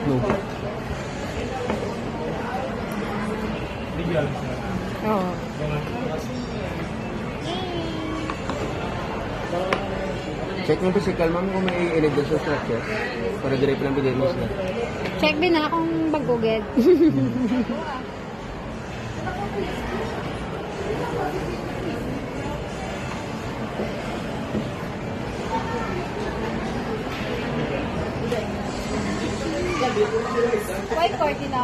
No. Oo. Check mo physical, ma'am, kung may illegal sa structure. Para direct lang bigay mo sila. Check din na kung baguged. White court na.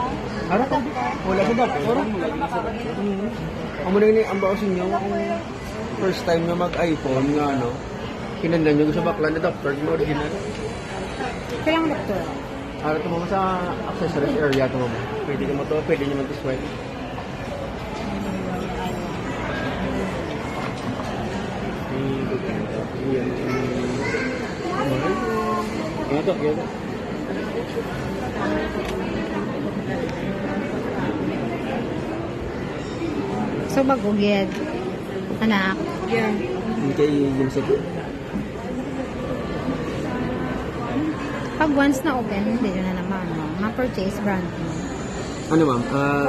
Ano ka? Wala sa doctor. Ang muna yun, ang baosin nyo, kung first time na mag-iPhone nga, ano, kinandan nyo sa bakla na doctor, yung original. Kailang doktor. Para ito mo sa accessories area ito mo. Pwede ka mo ito, pwede nyo ito swipe. Yan ito, yan ito. So, baguged. Anak. Yeah. Okay, yung set. Pag once na open, hindi nyo na naman, no? Ma-purchase brand mo. Ano ma'am?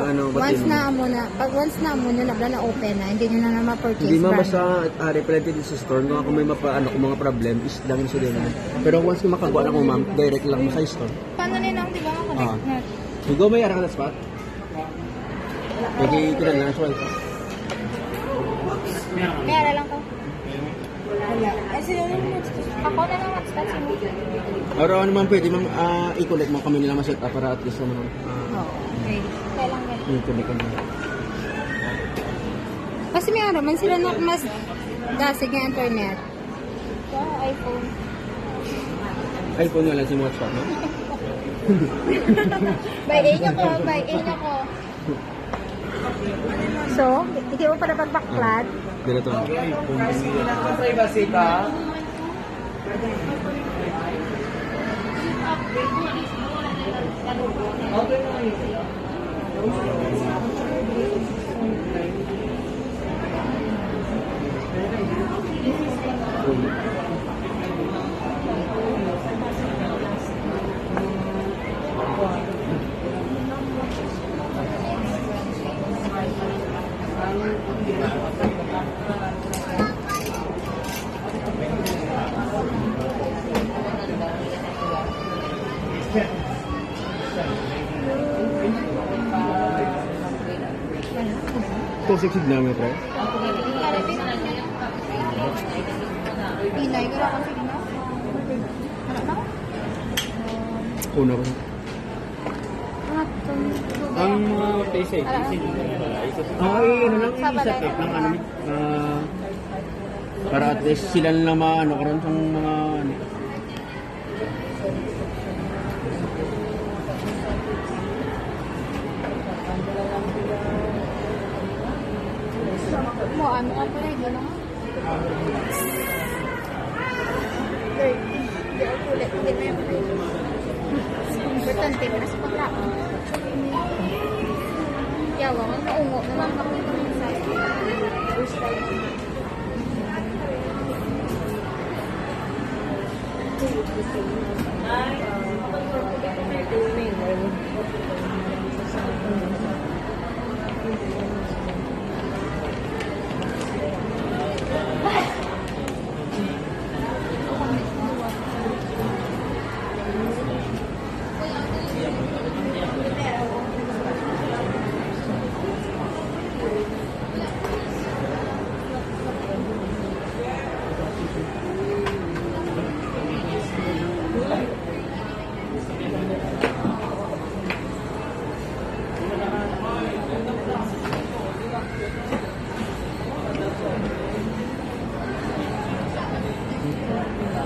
Ano ba Once na amo na, pag once na amo nyo na open na, hindi nyo na ma-purchase Hindi brand ma'am, basta replanted sa store. Kung may kung mga problem, is lang sa din. Pero once na makagawa na ko ma'am, direct lang mo sa store. Paano ninang, di ba, connect na? Go may arang na spot. Pwede ko na swipe. May ara lang ko. Wala. Ay, sila yung hotspot. Ako na lang hotspot sa mo. Pero ano ma'am, pwede ma'am, i-connect mo kami nila ma-set up para at least ano ma'am. Okay. Kailang ganun. I-connect kami. Kasi may araw man sila na mas dasig ng internet. Sa iPhone. iPhone nga lang si WhatsApp no? By A nyo ko. By A nyo ko. So, hindi mo pa na pagbaklad. Dito. Privacy ka? Okay na yun. Ito 6 signal mo pre? Inay ko lang kasi na. Ano na? Una ko. Ang mga PC, Ay, ano lang, isa tip lang ano para at least sila na maano karon sa mga ano. Mo, ano ka pala, gano'n? Hindi ako ulit. Hindi mo yung pala. Importante mo na sa pagkaon. Yawa ko, naungo naman kami sa first time.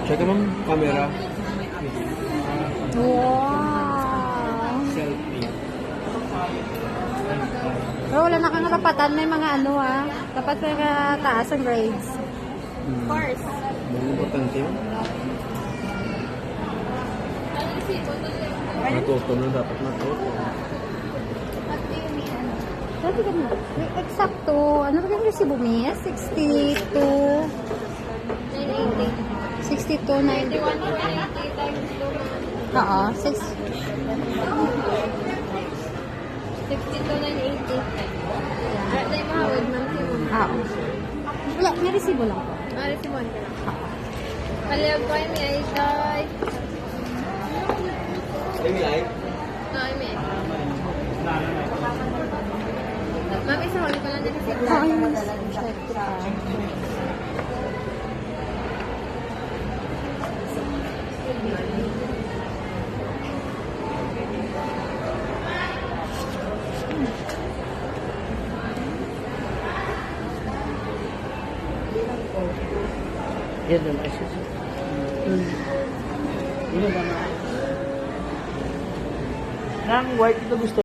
Check mo camera. Wow! selfie. Pero wala na kang karapatan, may mga ano dapat may taas ang grades. Of course. Ang importante yun. Matuto na dapat matuto. What do you mean? Sabi ka na, eksakto, ano ba yung resibo mo? 62, 980. 62, 90. 91 times 2. Oo, 6. 62,980. At tayo mahawid, ma'am. Oo. Wala, may resibo lang po. Marisibon ka lang. Paliyag ko ay may ay Ay, ay may. Ma'am, isa huli ko lang din kasi. Oo, yung set pa. Yan ang SS. Yun ba na? Nang white ito gusto